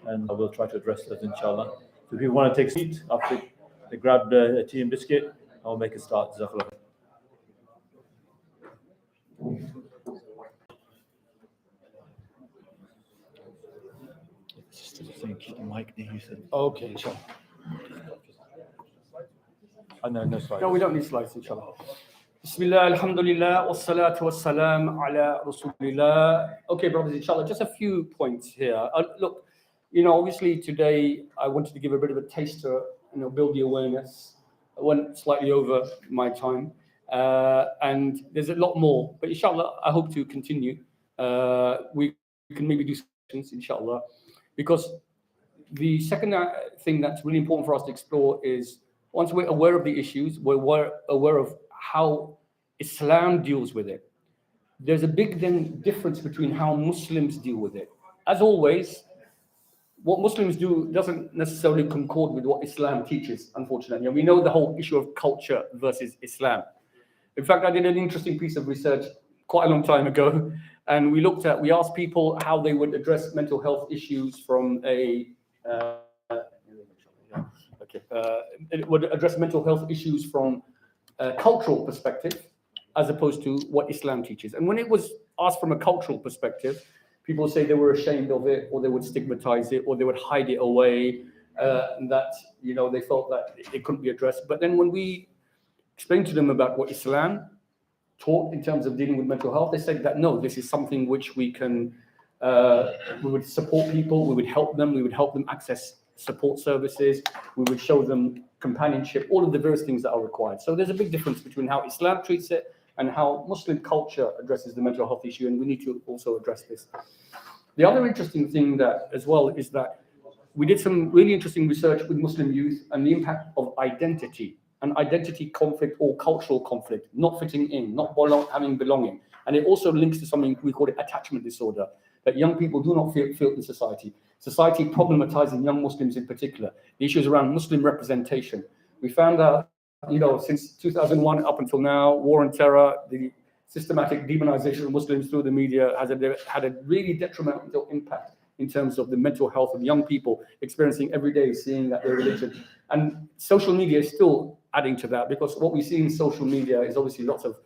and we'll try to address those, inshallah. So if you want to take a seat after they grab a tea and biscuit, I'll make a start. Jazakallah. Keep the mic near you, said. Okay, inshallah. No slides. No, we don't need slides, inshallah. Bismillah, alhamdulillah, wassalatu wassalam ala rasulillah. Okay, brothers, inshallah, just a few points here. Look, obviously today I wanted to give a bit of a taster, build the awareness. I went slightly over my time, and there's a lot more, but inshallah, I hope to continue. We can maybe do sessions, inshallah, because the second thing that's really important for us to explore is once we're aware of the issues, we're aware of how Islam deals with it. There's a big difference between how Muslims deal with it. As always, what Muslims do doesn't necessarily concord with what Islam teaches, unfortunately. And we know the whole issue of culture versus Islam. In fact, I did an interesting piece of research quite a long time ago, and we asked people how they would address mental health issues from it would address mental health issues from a cultural perspective, as opposed to what Islam teaches. And when it was asked from a cultural perspective, people say they were ashamed of it, or they would stigmatize it, or they would hide it away, that they felt that it couldn't be addressed. But then when we explained to them about what Islam taught in terms of dealing with mental health, they said that no, this is something which we can, we would support people, we would help them access support services, we would show them companionship, all of the various things that are required. So there's a big difference between how Islam treats it and how Muslim culture addresses the mental health issue, and we need to also address this. The other interesting thing that as well is that we did some really interesting research with Muslim youth and the impact of identity and identity conflict or cultural conflict, not fitting in, not having belonging. And it also links to something we call it attachment disorder, that young people do not feel in society. Society problematizing young Muslims in particular. The issues around Muslim representation. We found out, since 2001 up until now, war and terror, the systematic demonization of Muslims through the media has had a really detrimental impact in terms of the mental health of young people experiencing every day, seeing that their religion. And social media is still adding to that, because what we see in social media is obviously lots of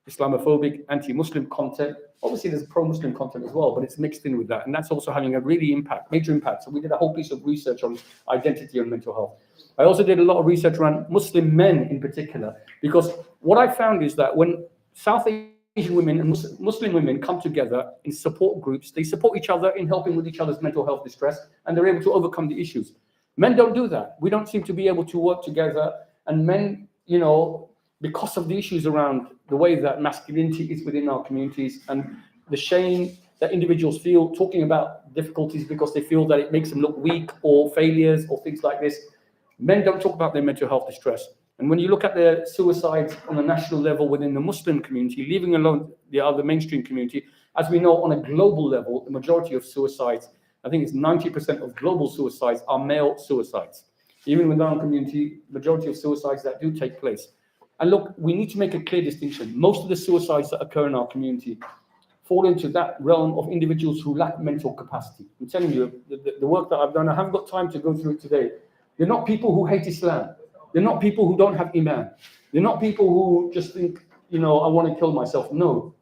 Islamophobic, anti-Muslim content. Obviously, there's pro-Muslim content as well, but it's mixed in with that. And that's also having a really major impact. So we did a whole piece of research on identity and mental health. I also did a lot of research around Muslim men in particular, because what I found is that when South Asian women and Muslim women come together in support groups, they support each other in helping with each other's mental health distress, and they're able to overcome the issues. Men don't do that. We don't seem to be able to work together. And men, because of the issues around the way that masculinity is within our communities and the shame that individuals feel talking about difficulties because they feel that it makes them look weak or failures or things like this, men don't talk about their mental health distress. And when you look at the suicides on a national level within the Muslim community, leaving alone the other mainstream community, as we know on a global level, the majority of suicides, I think it's 90% of global suicides are male suicides. Even within our community, majority of suicides that do take place. And look, we need to make a clear distinction. Most of the suicides that occur in our community fall into that realm of individuals who lack mental capacity. I'm telling you, the work that I've done, I haven't got time to go through it today. They're not people who hate Islam. They're not people who don't have Iman. They're not people who just think, I want to kill myself. No.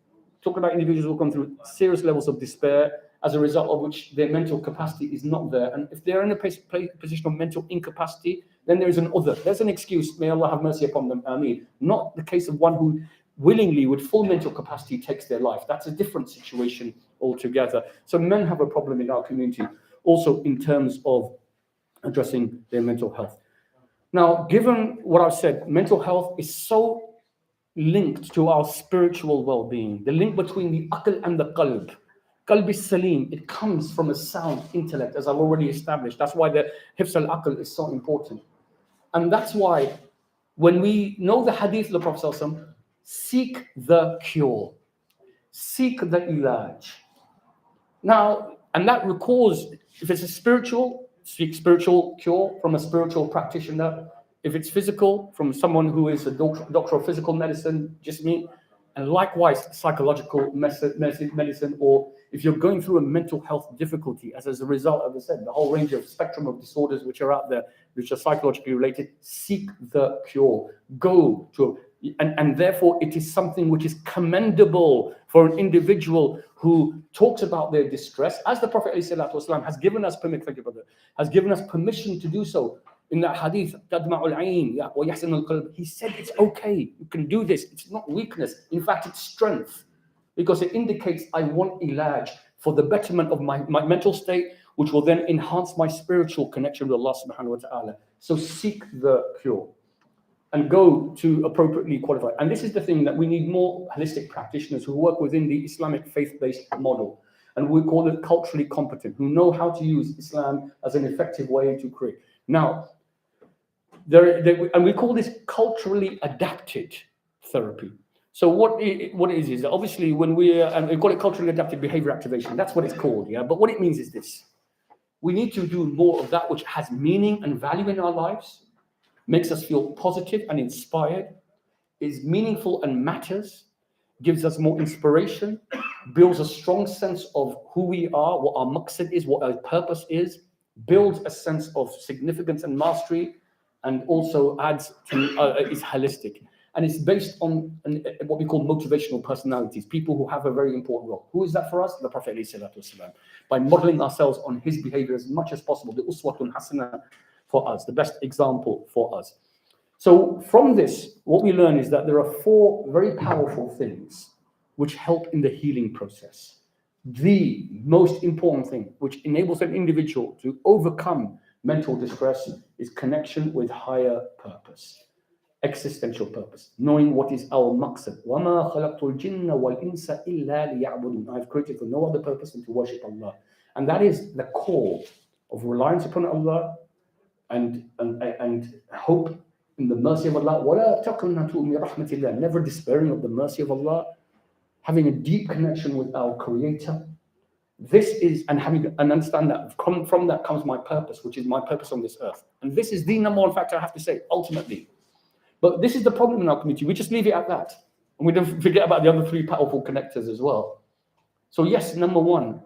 Talking about individuals who come through serious levels of despair, as a result of which their mental capacity is not there. And if they're in a position of mental incapacity, then there is an other. There's an excuse. May Allah have mercy upon them. Ameen. Not the case of one who willingly, with full mental capacity, takes their life. That's a different situation altogether. So men have a problem in our community, also in terms of addressing their mental health. Now, given what I've said, mental health is so linked to our spiritual well-being. The link between the aql and the qalb. Qalb is salim. It comes from a sound intellect, as I've already established. That's why the hifz al-aql is so important. And that's why when we know the hadith of the Prophet ﷺ, seek the cure. Seek the ilaj. Now, and that requires, if it's a spiritual, seek spiritual cure from a spiritual practitioner. If it's physical, from someone who is a doctor of physical medicine, just me. And likewise, psychological medicine, or if you're going through a mental health difficulty as a result, as I said, the whole range of spectrum of disorders which are out there, which are psychologically related, seek the cure. Go to, and therefore it is something which is commendable for an individual who talks about their distress, as the Prophet ﷺ has given us permission, thank you, brother, has given us permission to do so. In that hadith, he said it's okay, you can do this. It's not weakness, in fact, it's strength, because it indicates I want ilaj for the betterment of my mental state, which will then enhance my spiritual connection with Allah subhanahu wa ta'ala. So seek the cure and go to appropriately qualify. And this is the thing that we need more holistic practitioners who work within the Islamic faith-based model. And we call it culturally competent, who know how to use Islam as an effective way to create. Now, and we call this culturally adapted therapy. So what it is obviously when we call it culturally adapted behavior activation, that's what it's called, yeah? But what it means is this: we need to do more of that which has meaning and value in our lives, makes us feel positive and inspired, is meaningful and matters, gives us more inspiration, builds a strong sense of who we are, what our maqsad is, what our purpose is, builds a sense of significance and mastery, and also adds to, is holistic. And it's based on what we call motivational personalities, people who have a very important role. Who is that for us? The Prophet ﷺ. By modeling ourselves on his behavior as much as possible, the uswatun hasana for us, the best example for us. So from this, what we learn is that there are 4 very powerful things which help in the healing process. The most important thing which enables an individual to overcome mental distress is connection with higher purpose, existential purpose, knowing what is our maqsad. وَمَا خَلَقْتُ الْجِنَّ وَالْإِنسَ إِلَّا لِيَعْبُدُونَ. I've created for no other purpose than to worship Allah. And that is the core of reliance upon Allah and hope in the mercy of Allah. وَلَا تَقْنَطُوا مِنْ رَحْمَةِ اللَّهِ. Never despairing of the mercy of Allah, having a deep connection with our Creator. This is, and understand that from that comes my purpose, which is my purpose on this earth. And this is the number one factor I have to say, ultimately. But this is the problem in our community. We just leave it at that. And we don't forget about the other 3 powerful connectors as well. So yes, number 1,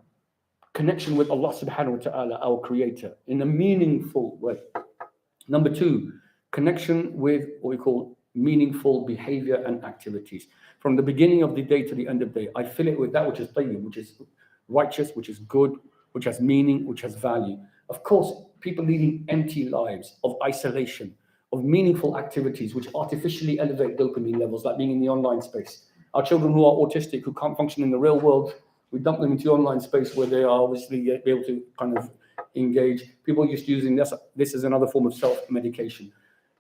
connection with Allah subhanahu wa ta'ala, our Creator, in a meaningful way. Number 2, connection with what we call meaningful behavior and activities. From the beginning of the day to the end of the day, I fill it with that which is tayyib, which is righteous, which is good, which has meaning, which has value. Of course, people leading empty lives of isolation, of meaningful activities which artificially elevate dopamine levels, like being in the online space. Our children who are autistic, who can't function in the real world, we dump them into the online space where they are obviously able to kind of engage. People are just using this as another form of self-medication.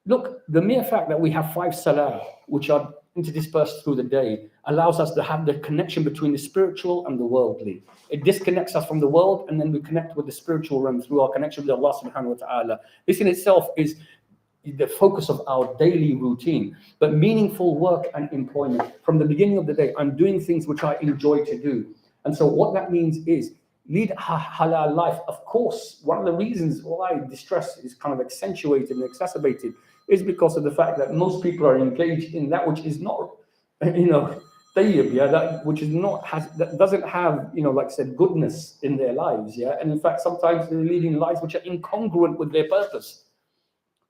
Look, the mere fact that we have 5 salah, which are interdispersed through the day, allows us to have the connection between the spiritual and the worldly. It disconnects us from the world, and then we connect with the spiritual realm through our connection with Allah subhanahu wa ta'ala. This in itself is the focus of our daily routine. But meaningful work and employment, from the beginning of the day, I'm doing things which I enjoy to do. And so what that means is lead a halal life. Of course, one of the reasons why distress is kind of accentuated and exacerbated is because of the fact that most people are engaged in that which is not, tayyib, that which is not, that doesn't have, like I said, goodness in their lives, and in fact, sometimes they're leading lives which are incongruent with their purpose,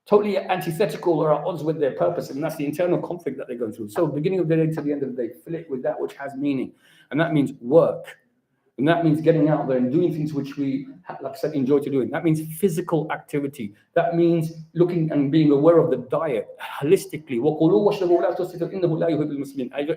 totally antithetical or at odds with their purpose, and that's the internal conflict that they're going through. So, beginning of the day to the end of the day, fill it with that which has meaning, and that means work. And that means getting out there and doing things which we, like I said, enjoy to doing. That means physical activity. That means looking and being aware of the diet holistically.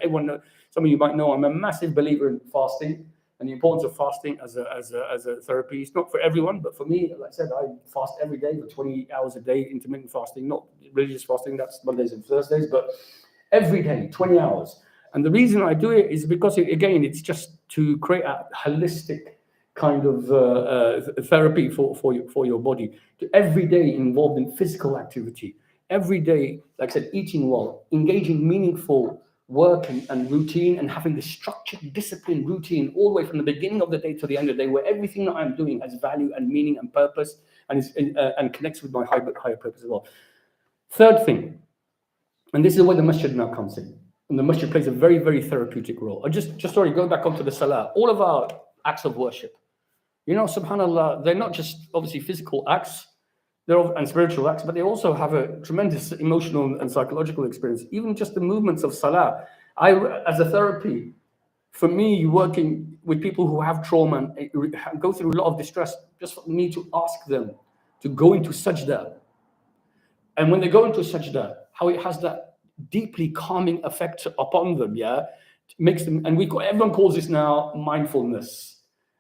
Everyone knows, some of you might know, I'm a massive believer in fasting and the importance of fasting as a therapy. It's not for everyone, but for me, like I said, I fast every day for 20 hours a day, intermittent fasting, not religious fasting, that's Mondays and Thursdays, but every day, 20 hours. And the reason I do it is because, again, it's just to create a holistic kind of therapy for your body. Every day involved in physical activity. Every day, like I said, eating well, engaging meaningful work and routine, and having the structured, disciplined routine all the way from the beginning of the day to the end of the day, where everything that I'm doing has value and meaning and purpose, and connects with my higher purpose as well. Third thing, and this is where the masjid now comes in. And the masjid plays a very, very therapeutic role. Sorry, going back onto the salah, all of our acts of worship, subhanAllah, they're not just obviously physical acts, and spiritual acts, but they also have a tremendous emotional and psychological experience. Even just the movements of salah. As a therapy, for me, working with people who have trauma and go through a lot of distress, just for me to ask them to go into sajda. And when they go into sajda, how it has that deeply calming effect upon them, makes them, and everyone calls this now mindfulness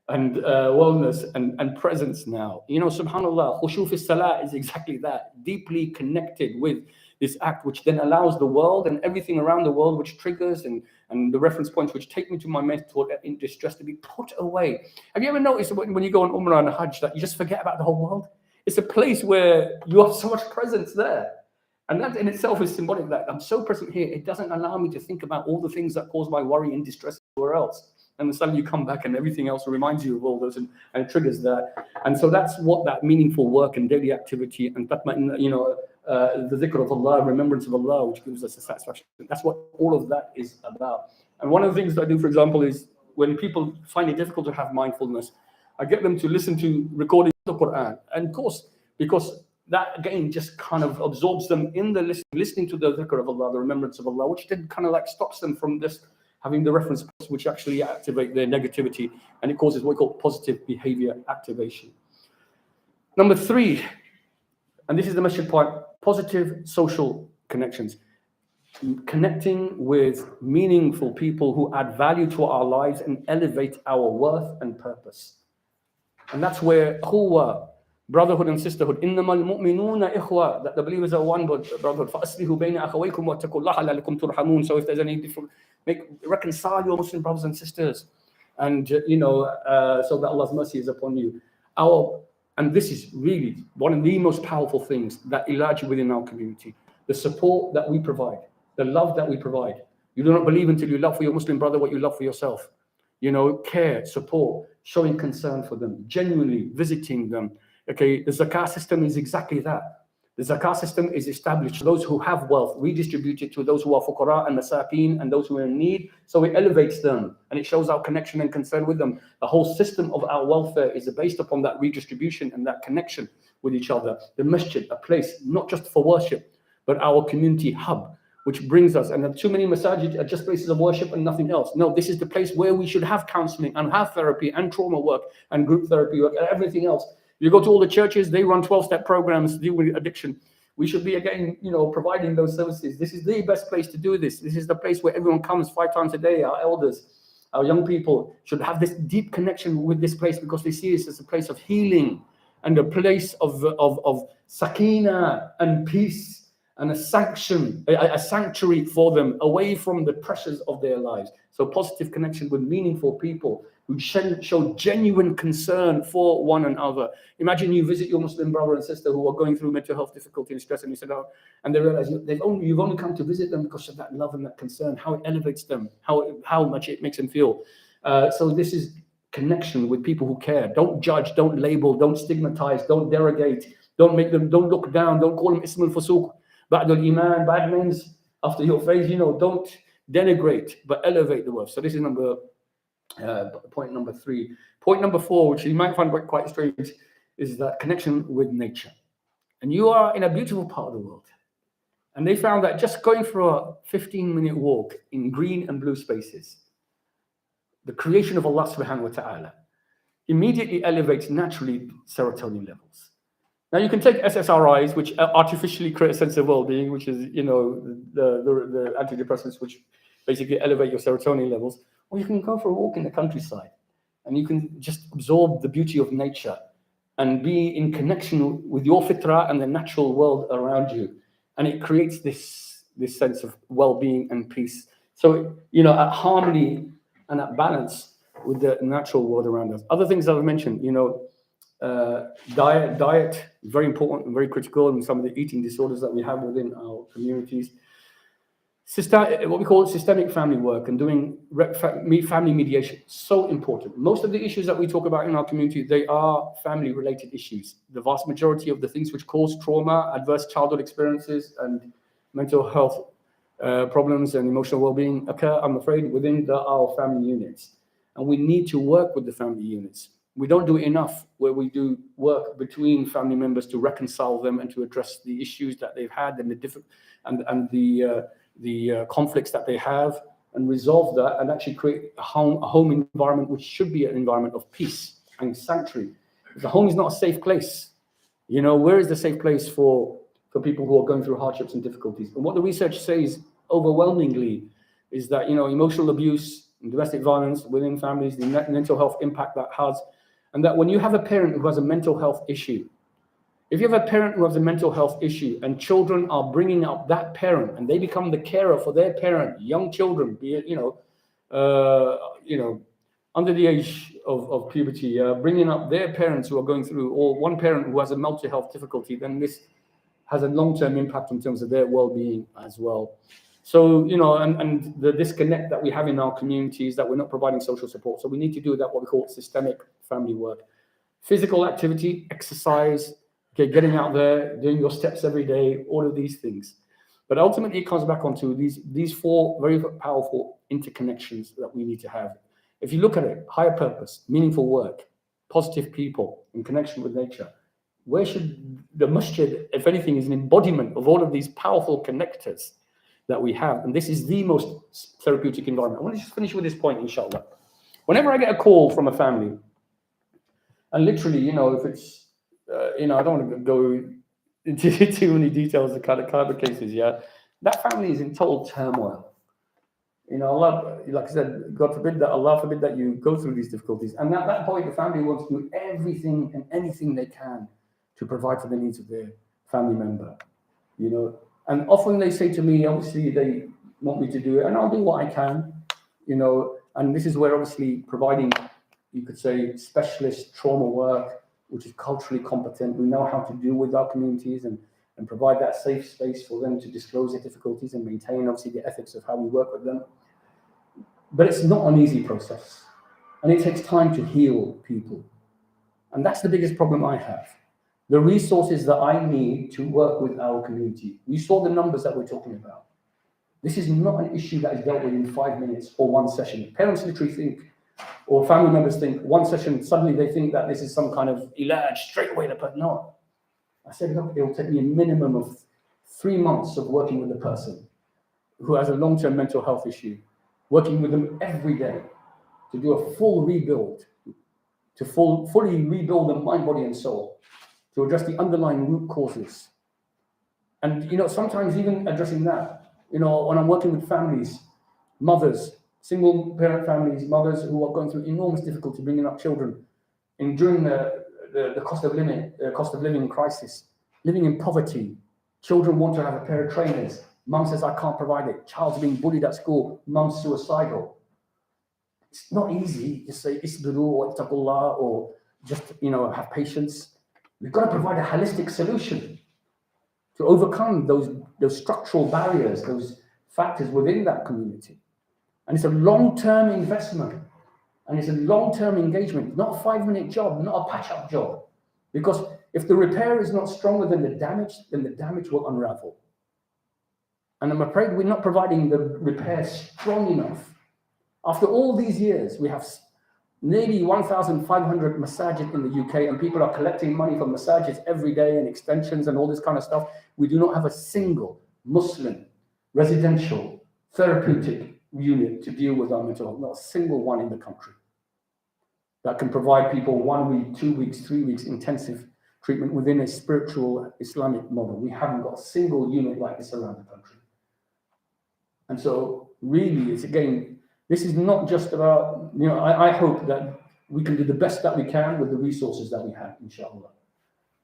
and wellness and presence now. Subhanallah, khushu fi salah is exactly that, deeply connected with this act, which then allows the world and everything around the world, which triggers and the reference points which take me to my mentor in distress, to be put away. Have you ever noticed when you go on Umrah and Hajj that you just forget about the whole world? It's a place where you have so much presence there. And that in itself is symbolic, that I'm so present here, it doesn't allow me to think about all the things that cause my worry and distress everywhere else. And then suddenly you come back and everything else reminds you of all those and it triggers that. And so that's what that meaningful work and daily activity and the dhikr of Allah, remembrance of Allah, which gives us a satisfaction. That's what all of that is about. And one of the things that I do, for example, is when people find it difficult to have mindfulness, I get them to listen to recordings of the Quran. And of course, because that again just kind of absorbs them in the listening to the dhikr of Allah, the remembrance of Allah, which then kind of like stops them from this having the reference points which actually activate their negativity, and it causes what we call positive behavior activation. Number 3, and this is the masjid part, positive social connections. Connecting with meaningful people who add value to our lives and elevate our worth and purpose. And that's where ukhuwa, brotherhood and sisterhood, innamal mu'minuna ikhwa, that the believers are one brotherhood. فَأَصْلِحُوا بَيْنَ أَخَوَيْكُمْ وَاتَّقُوا اللَّهَ لَعَلَّكُمْ تُرْحَمُونَ. So if there's any different, reconcile your Muslim brothers and sisters, and so that Allah's mercy is upon you. And this is really one of the most powerful things that emerge within our community. The support that we provide, the love that we provide. You do not believe until you love for your Muslim brother what you love for yourself. Care, support, showing concern for them, genuinely visiting them. Okay, the zakah system is exactly that. The zakah system is established. Those who have wealth, redistribute it to those who are fuqara and masakeen and those who are in need. So it elevates them and it shows our connection and concern with them. The whole system of our welfare is based upon that redistribution and that connection with each other. The masjid, a place not just for worship, but our community hub, which brings us, and too many masajid are just places of worship and nothing else. No, this is the place where we should have counseling and have therapy and trauma work and group therapy work and everything else. You go to all the churches, they run 12-step programs to deal with addiction. We should be, again, providing those services. This is the best place to do this. This is the place where everyone comes 5 times a day. Our elders, our young people should have this deep connection with this place because they see this as a place of healing and a place of sakina and peace and a sanctuary for them away from the pressures of their lives. So positive connection with meaningful people who show genuine concern for one another. Imagine you visit your Muslim brother and sister who are going through mental health difficulty and stress, and you said, and they realize you've only come to visit them because of that love and that concern, how it elevates them, how much it makes them feel. So this is connection with people who care. Don't judge, don't label, don't stigmatize, don't derogate, don't look down, don't call them ismul fusuq, ba'dul iman, bad names after your face, don't denigrate, but elevate the worth. So this is point number 3. Point number 4, which you might find quite strange, is that connection with nature. And you are in a beautiful part of the world. And they found that just going for a 15-minute walk in green and blue spaces, the creation of Allah subhanahu wa ta'ala, immediately elevates naturally serotonin levels. Now you can take SSRIs, which artificially create a sense of well-being, which is, the antidepressants, which basically elevate your serotonin levels. Or you can go for a walk in the countryside and you can just absorb the beauty of nature and be in connection with your fitrah and the natural world around you. And it creates this sense of well-being and peace. So, at harmony and at balance with the natural world around us. Other things that I've mentioned, diet, very important and very critical in some of the eating disorders that we have within our communities. What we call systemic family work and doing family mediation, so important. Most of the issues that we talk about in our community, they are family-related issues. The vast majority of the things which cause trauma, adverse childhood experiences, and mental health problems and emotional well-being occur, I'm afraid, within our family units. And we need to work with the family units. We don't do enough where we do work between family members to reconcile them and to address the issues that they've had and the conflicts that they have, and resolve that and actually create a home environment which should be an environment of peace and sanctuary. If the home is not a safe place, where is the safe place for people who are going through hardships and difficulties? And what the research says overwhelmingly is that, emotional abuse and domestic violence within families, the mental health impact that has, and that when you have a parent who has a mental health issue, if you have a parent who has a mental health issue and children are bringing up that parent and they become the carer for their parent, young children, be it, under the age of puberty, bringing up their parents who are going through, or one parent who has a mental health difficulty, then this has a long-term impact in terms of their well-being as well. So, and the disconnect that we have in our communities, that we're not providing social support. So we need to do that, what we call systemic family work. Physical activity, exercise, getting out there, doing your steps every day, all of these things. But ultimately, it comes back onto these four very powerful interconnections that we need to have. If you look at it, higher purpose, meaningful work, positive people, in connection with nature, where should the masjid, if anything, is an embodiment of all of these powerful connectors that we have. And this is the most therapeutic environment. I want to just finish with this point, inshallah. Whenever I get a call from a family, and literally, if it's, I don't want to go into too many details of kind of cases, that family is in total turmoil. Allah, like I said, God forbid that, Allah forbid that you go through these difficulties. And at that point, the family wants to do everything and anything they can to provide for the needs of their family member, And often they say to me, obviously, they want me to do it, and I'll do what I can, And this is where obviously providing, you could say, specialist trauma work, which is culturally competent. We know how to deal with our communities and provide that safe space for them to disclose their difficulties and maintain, obviously, the ethics of how we work with them. But it's not an easy process. And it takes time to heal people. And that's the biggest problem I have. The resources that I need to work with our community. We saw the numbers that we're talking about. This is not an issue that is dealt with in 5 minutes or one session. Parents literally think, or family members think, one session, suddenly they think that this is some kind of ilaj, straight away they put, no. I said, look, it will take me a minimum of 3 months of working with the person who has a long-term mental health issue, working with them every day to do a full rebuild, to fully rebuild the mind, body, and soul, to address the underlying root causes. And, sometimes even addressing that, when I'm working with families, mothers, single parent families, mothers who are going through enormous difficulty bringing up children, and during the cost of living crisis, living in poverty, children want to have a pair of trainers. Mum says, I can't provide it. Child's being bullied at school. Mum's suicidal. It's not easy to say, isbiru or ittaqullah, or just, have patience. We've got to provide a holistic solution to overcome those structural barriers, those factors within that community. And it's a long-term investment. And it's a long-term engagement, not a 5-minute job, not a patch-up job. Because if the repair is not stronger than the damage will unravel. And I'm afraid we're not providing the repair strong enough. After all these years, we have nearly 1,500 masajid in the UK, and people are collecting money from masajids every day and extensions and all this kind of stuff. We do not have a single Muslim residential therapeutic unit to deal with our mental health, not a single one in the country that can provide people 1 week, 2 weeks, 3 weeks intensive treatment within a spiritual Islamic model. We haven't got a single unit like this around the country. And so really, it's again, this is not just about, I hope that we can do the best that we can with the resources that we have, inshallah.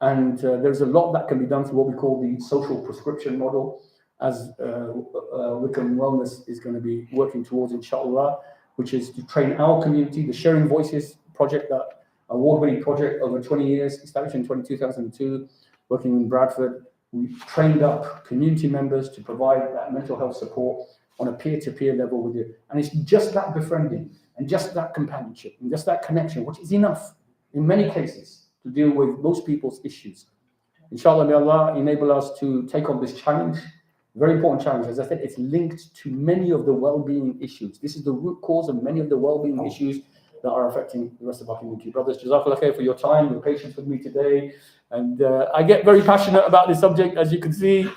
And there's a lot that can be done through what we call the social prescription model, as Wickham Wellness is going to be working towards, inshallah, which is to train our community. The Sharing Voices project, that award-winning project over 20 years, established in 2002, working in Bradford. We trained up community members to provide that mental health support on a peer-to-peer level with you. And it's just that befriending and just that companionship and just that connection, which is enough in many cases to deal with most people's issues. Inshallah, may Allah enable us to take on this challenge Very important challenge. As I said, it's linked to many of the well-being issues. This is the root cause of many of the well-being issues that are affecting the rest of our community. Brothers, Jazakallah khair for your time, your patience with me today. And I get very passionate about this subject, as you can see,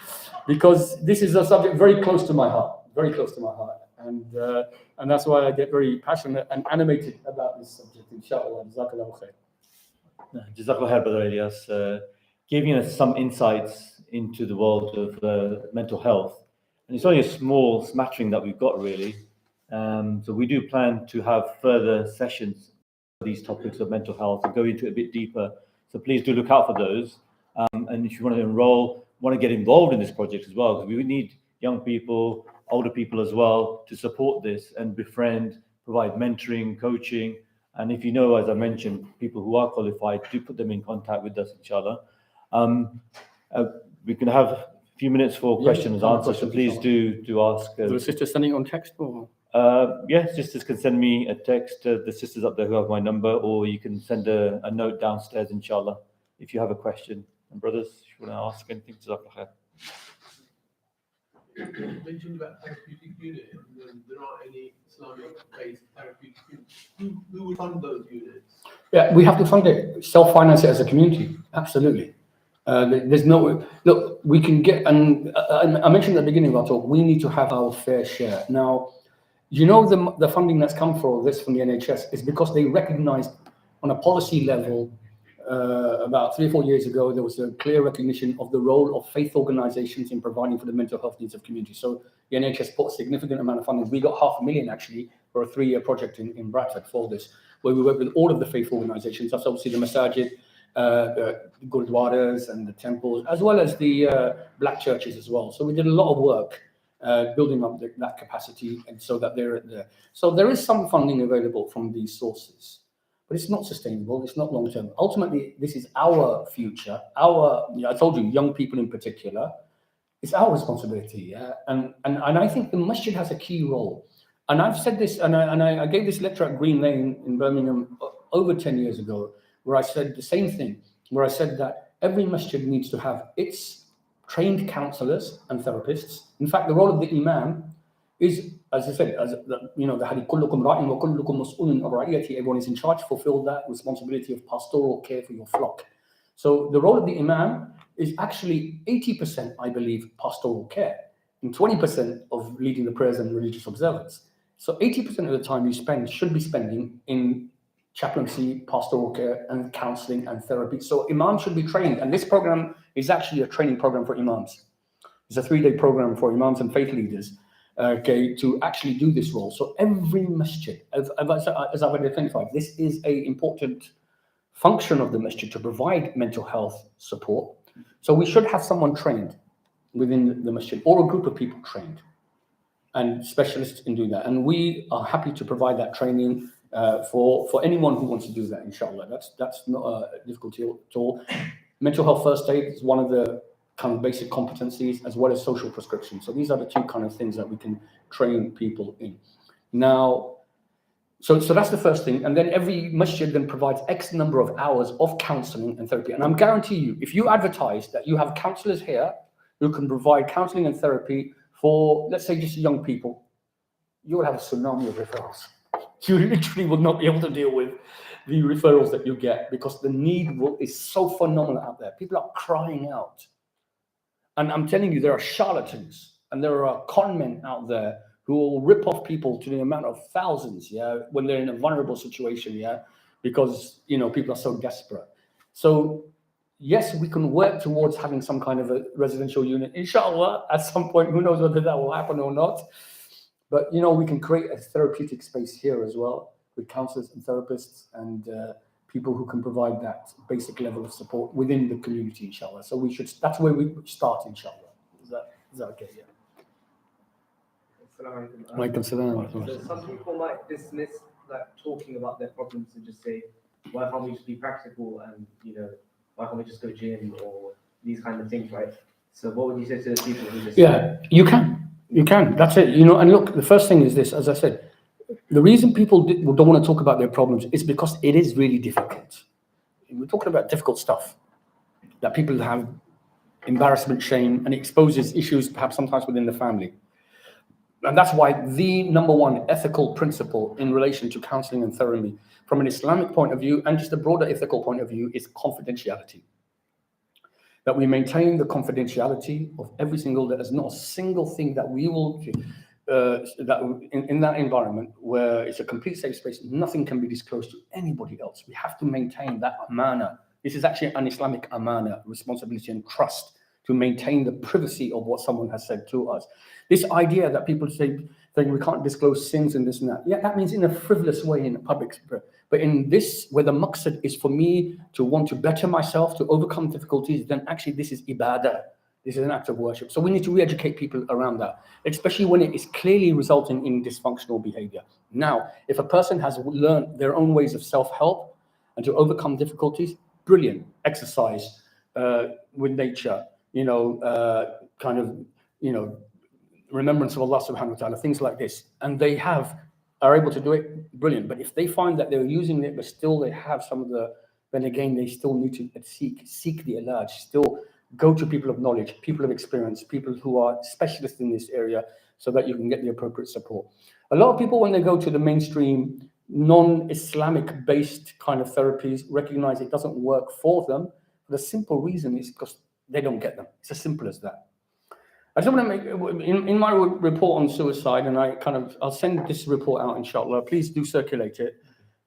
because this is a subject very close to my heart, very close to my heart. And that's why I get very passionate and animated about this subject, inshallah. Jazakallah khair. Jazakallah khair, Brother Alyas, giving us some insights into the world of mental health. And it's only a small smattering that we've got, really. So we do plan to have further sessions for these topics of mental health and go into it a bit deeper. So please do look out for those. And if you want to enroll, want to get involved in this project as well, because we need young people, older people as well, to support this and befriend, provide mentoring, coaching. And if you know, as I mentioned, people who are qualified, do put them in contact with us, inshallah. We can have a few minutes for questions and answers, so please do ask. The sister sending on text or? Yes, sisters can send me a text. The sisters up there who have my number, or you can send a note downstairs, inshallah, if you have a question. And brothers, if you want to ask anything, Jazakallah khair. You mentioned about therapeutic unit, and there aren't any Islamic-based therapeutic units. Who would fund those units? Yeah, we have to fund it, self-finance it as a community. Absolutely. There's no look. We can get, and I mentioned at the beginning of our talk, we need to have our fair share. Now, you know, the funding that's come for this from the NHS is because they recognised on a policy level about 3 or 4 years ago, there was a clear recognition of the role of faith organisations in providing for the mental health needs of communities. So the NHS put a significant amount of funding. We got $500,000 actually for a 3-year project in Bradford for this, where we work with all of the faith organisations. That's obviously the masajid, the gurdwaras and the temples, as well as the black churches as well. So we did a lot of work building up that capacity, and so that they're there. So there is some funding available from these sources, but it's not sustainable. It's not long term. Ultimately, this is our future. I told you, young people in particular, it's our responsibility. Yeah, and I think the masjid has a key role. And I've said this, and I gave this lecture at Green Lane in Birmingham over 10 years ago, where I said the same thing, where I said that every masjid needs to have its trained counselors and therapists. In fact, the role of the imam is, as I said, the hadith, kullukum ra'in wa kullukum mas'ulun an ra'iyati, everyone is in charge to fulfill that responsibility of pastoral care for your flock. So the role of the imam is actually 80%, I believe, pastoral care, and 20% of leading the prayers and religious observance. So 80% of the time you should be spending in chaplaincy, pastoral care, and counseling and therapy. So imams should be trained. And this program is actually a training program for imams. It's a 3-day program for imams and faith leaders, to actually do this role. So every masjid, as I've identified, this is an important function of the masjid to provide mental health support. So we should have someone trained within the masjid, or a group of people trained and specialists in doing that. And we are happy to provide that training for anyone who wants to do that, inshallah. That's not a difficulty at all. Mental health first aid is one of the kind of basic competencies, as well as social prescription. So these are the 2 kind of things that we can train people in. Now, so that's the first thing. And then every masjid then provides X number of hours of counseling and therapy. And I'm guarantee you, if you advertise that you have counselors here who can provide counseling and therapy for, let's say, just young people, you will have a tsunami of referrals. You literally will not be able to deal with the referrals that you get, because the need is so phenomenal out there. People are crying out. And I'm telling you, there are charlatans and there are con men out there who will rip off people to the amount of thousands, when they're in a vulnerable situation, because, people are so desperate. So, yes, we can work towards having some kind of a residential unit, inshallah, at some point. Who knows whether that will happen or not. But, we can create a therapeutic space here as well, with counselors and therapists and people who can provide that basic level of support within the community, inshallah. So that's where we start, inshallah. Is that okay? Yeah. So some people might dismiss talking about their problems and just say, why can't we just be practical and, why can't we just go gym or these kind of things, right? So what would you say to the people who just... Yeah, you can. That's it. And look, the first thing is this, as I said, the reason people don't want to talk about their problems is because it is really difficult. We're talking about difficult stuff that people have embarrassment, shame, and it exposes issues perhaps sometimes within the family. And that's why the number one ethical principle in relation to counseling and therapy, from an Islamic point of view and just a broader ethical point of view, is confidentiality. That we maintain the confidentiality of every single, there is not a single thing that we will do, that in that environment where it's a complete safe space, nothing can be disclosed to anybody else. We have to maintain that amana. This is actually an Islamic amana, responsibility and trust, to maintain the privacy of what someone has said to us. This idea that people say we can't disclose sins and this and that, yeah, that means in a frivolous way in a public. But in this, where the maqsad is for me to want to better myself, to overcome difficulties, then actually this is ibadah. This is an act of worship. So we need to re-educate people around that, especially when it is clearly resulting in dysfunctional behavior. Now, if a person has learned their own ways of self-help and to overcome difficulties, brilliant. Exercise with nature, kind of, remembrance of Allah subhanahu wa ta'ala, things like this. And they are able to do it, brilliant. But if they find that they're using it, but still they have some of then again, they still need to seek the ilaj, still go to people of knowledge, people of experience, people who are specialists in this area, so that you can get the appropriate support. A lot of people, when they go to the mainstream, non-Islamic based kind of therapies, recognize it doesn't work for them. The simple reason is because they don't get them. It's as simple as that. I just want to make, in my report on suicide, and I'll send this report out, inshallah. Please do circulate it.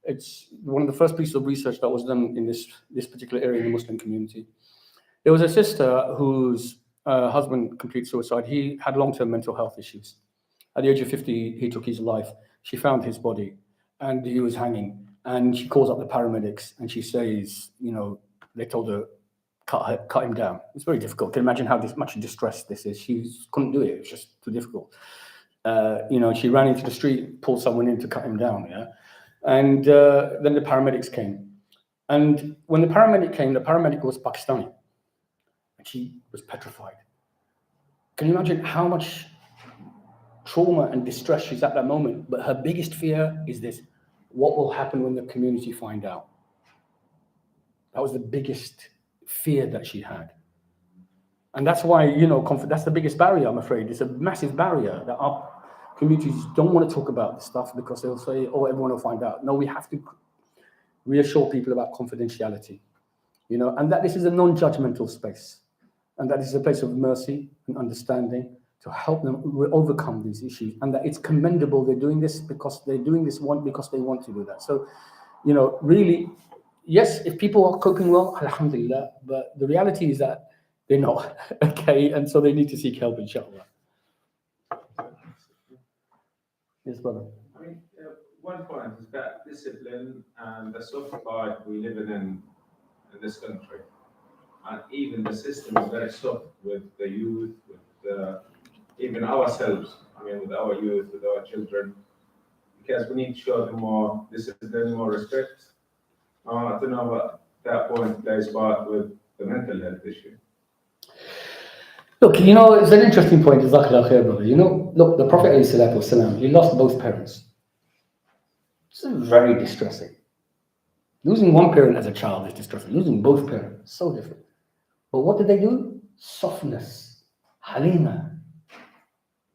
It's one of the first pieces of research that was done in this particular area in the Muslim community. There was a sister whose husband committed suicide. He had long-term mental health issues. At the age of 50, he took his life. She found his body, and he was hanging. And she calls up the paramedics, and she says, they told her, cut him down. It's very difficult. Can you imagine how much distress this is? She couldn't do it. It was just too difficult. She ran into the street, pulled someone in to cut him down. Yeah, and then the paramedics came. And when the paramedic came, the paramedic was Pakistani, and she was petrified. Can you imagine how much trauma and distress she's at that moment? But her biggest fear is this: what will happen when the community find out? That was the biggest fear that she had. And that's why, that's the biggest barrier, I'm afraid. It's a massive barrier that our communities don't want to talk about this stuff because they'll say, oh, everyone will find out. No, we have to reassure people about confidentiality, and that this is a non-judgmental space, and that this is a place of mercy and understanding to help them overcome these issues, and that it's commendable they're doing this because they want to do that. So, really, yes, if people are coping well, alhamdulillah, but the reality is that they're not, okay? And so they need to seek help, inshallah. Yes, brother. I mean, one point is that discipline and the soft life we live in this country, and even the system is very soft with the youth, with even ourselves, with our youth, with our children, because we need to show them more discipline, more respect. I don't know what that point plays part with the mental health issue. Look, it's an interesting point, Jazakallah khair, brother. Look, the Prophet ﷺ, he lost both parents. This is very distressing. Losing one parent as a child is distressing. Losing both parents, so different. But what did they do? Softness, halima.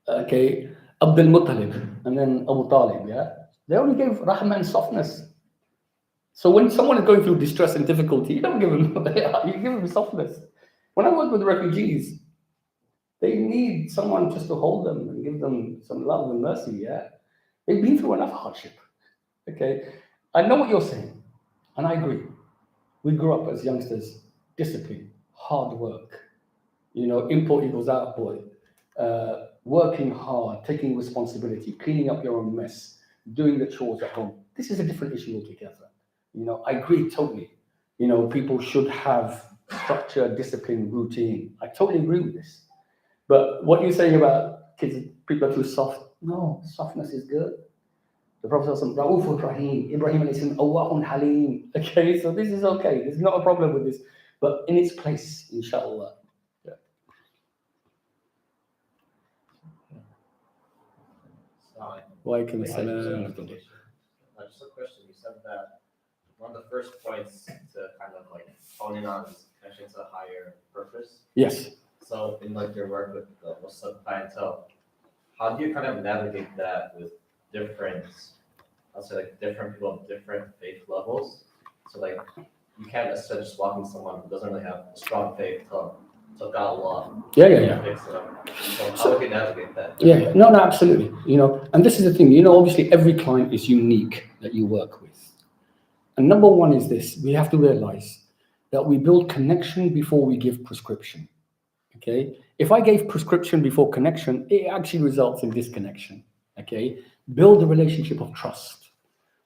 Okay, Abdul Muttalib, and then Abu Talib, yeah? They only gave rahmah and softness. So when someone is going through distress and difficulty, you don't give them, you give them softness. When I work with refugees, they need someone just to hold them and give them some love and mercy, yeah? They've been through enough hardship, okay? I know what you're saying, and I agree. We grew up as youngsters, discipline, hard work, import equals output, working hard, taking responsibility, cleaning up your own mess, doing the chores at home. This is a different issue altogether. I agree totally. People should have structure, discipline, routine. I totally agree with this. But what you're saying about kids, people are too soft. No, softness is good. The Prophet said, Ra'ufur Rahim, Ibrahim alayhi salam, Awwahun Halim. Okay, so this is okay. There's not a problem with this. But in its place, inshallah. Yeah. Walaikum assalam. Just a question. You said that one of the first points to kind of hone in on is connection to a higher purpose. Yes. So in like your work with the Muslim clientele, how do you kind of navigate that with different, I'll say like different people of different faith levels? So like you can't necessarily just walk in someone who doesn't really have a strong faith to God Allah. Yeah. Fix it up. So how would you navigate that? Yeah, no, absolutely. You know, and this is the thing, obviously every client is unique that you work with. And number one is this, we have to realize that we build connection before we give prescription. Okay? If I gave prescription before connection, it actually results in disconnection. Okay? Build a relationship of trust,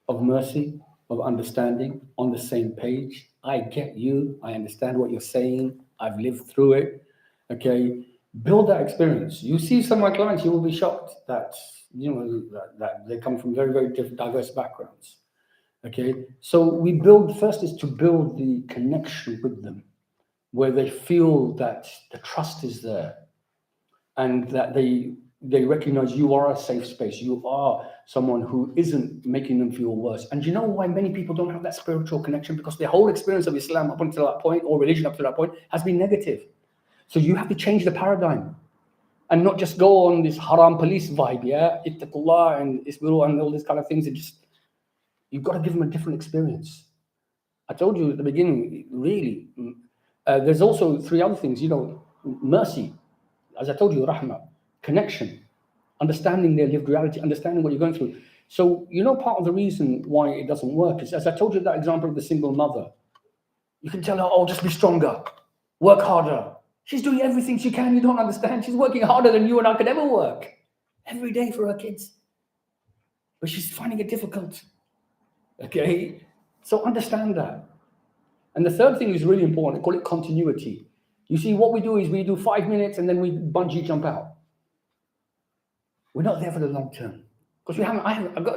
of mercy, of understanding, on the same page. I get you. I understand what you're saying. I've lived through it. Okay? Build that experience. You see some of my clients, you will be shocked that, that they come from very, very different, diverse backgrounds. Okay? So we build, first is to build the connection with them, where they feel that the trust is there and that they recognize you are a safe space. You are someone who isn't making them feel worse. And you know why many people don't have that spiritual connection? Because their whole experience of Islam up until that point, or religion up to that point, has been negative. So you have to change the paradigm and not just go on this haram police vibe, yeah? Ittaqullah and isbiru and all these kind of things. You've got to give them a different experience. I told you at the beginning, really, there's also three other things, mercy. As I told you, rahmah, connection, understanding their lived reality, understanding what you're going through. So, part of the reason why it doesn't work is, as I told you, that example of the single mother. You can tell her, oh, just be stronger, work harder. She's doing everything she can. You don't understand. She's working harder than you and I could ever work every day for her kids. But she's finding it difficult. Okay? So understand that. And the third thing is really important. I call it continuity. You see, what we do is we do 5 minutes and then we bungee jump out. We're not there for the long term. Because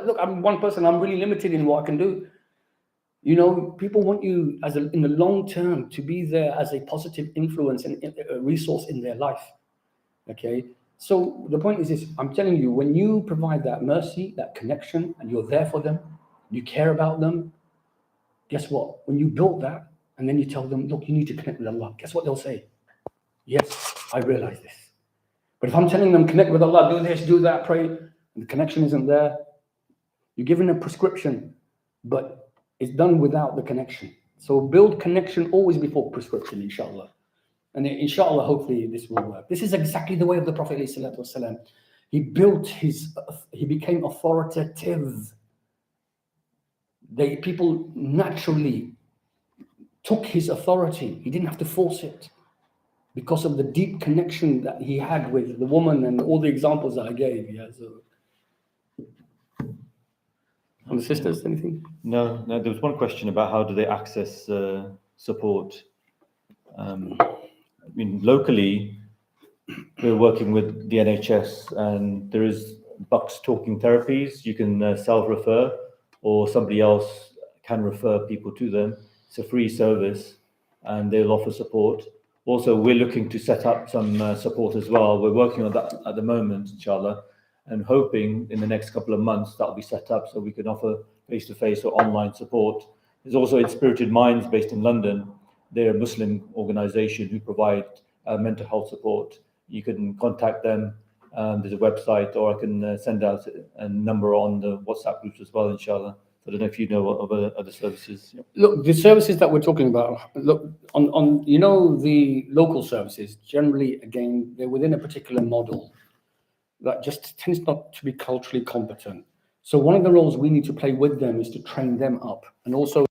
look, I'm one person, I'm really limited in what I can do. People want you in the long term to be there as a positive influence and a resource in their life. Okay? So the point is this, I'm telling you, when you provide that mercy, that connection, and you're there for them, you care about them, guess what? When you build that, and then you tell them, look, you need to connect with Allah, guess what they'll say? Yes, I realize this. But if I'm telling them, connect with Allah, do this, do that, pray, and the connection isn't there, you're giving a prescription, but it's done without the connection. So build connection always before prescription, inshallah. And inshallah, hopefully this will work. This is exactly the way of the Prophet ﷺ. He became authoritative. People naturally took his authority. He didn't have to force it because of the deep connection that he had with the woman and all the examples that I gave. Yeah, so. And the sisters, anything? No, there was one question about how do they access support. Locally, we're working with the NHS and there is Bucks Talking Therapies. You can self-refer or somebody else can refer people to them. It's a free service and they'll offer support. Also, we're looking to set up some support as well. We're working on that at the moment, inshallah, and hoping in the next couple of months that'll be set up so we can offer face-to-face or online support. There's also Inspirited Minds based in London. They're a Muslim organization who provide mental health support. You can contact them. There's a website, or I can send out a number on the WhatsApp groups as well, inshallah. I don't know if you know of other services. Look, the services that we're talking about, look, on the local services, generally, again, they're within a particular model that just tends not to be culturally competent. So one of the roles we need to play with them is to train them up and also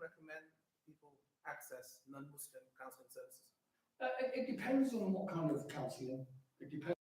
recommend people access non-Muslim counseling services? It depends on what kind of counselling. It depends.